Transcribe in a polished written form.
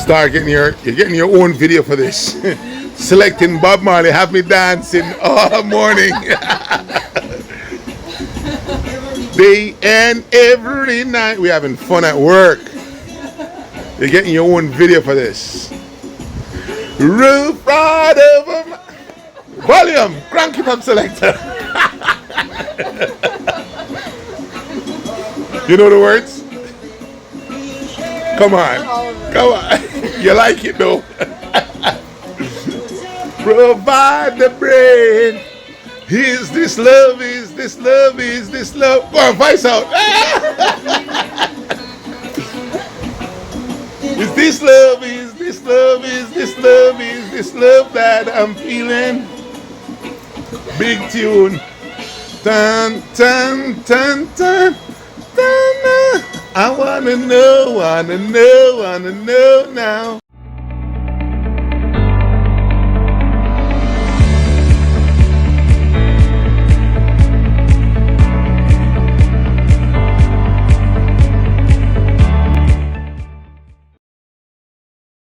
You're getting your own video for this. Selecting Bob Marley, have me dancing all morning. Day and every night. We're having fun at work. You're getting your own video for this. Roof right over my... Volume! Crank it up, selector. You know the words? Come on. Come on. You like it though? Provide the bread. Is this love? Is this love? Is this love? Go on, voice out. Is this love? Is this love? Is this love? Is this love that I'm feeling? Big tune. Dun, dun, dun, dun, dun, dun. I wanna know now.